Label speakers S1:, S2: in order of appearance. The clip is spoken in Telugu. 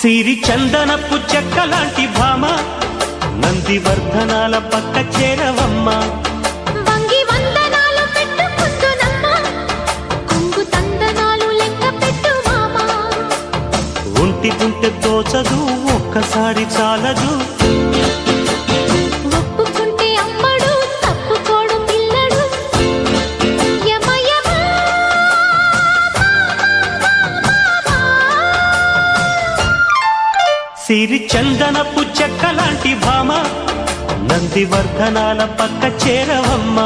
S1: సిరి చందనపు చెక్కలాంటి భామ నందివర్ధనాల పక్క చేరవమ్మ
S2: వంగి వందనాలు పెట్టుకుందునమ్మ కొంగు తందనాలు లెక్క పెట్టు మామా
S1: ఒంటి గుంటె తోచదు ఒక్కసారి చాలదు
S2: ఒప్పుకుంటే అమ్మడు తప్పుకోడు పిల్లడు యమ యమ
S1: సిరి చందనపు చెక్కలాంటి భామ నందివర్ధనాల పక్క చేరవమ్మ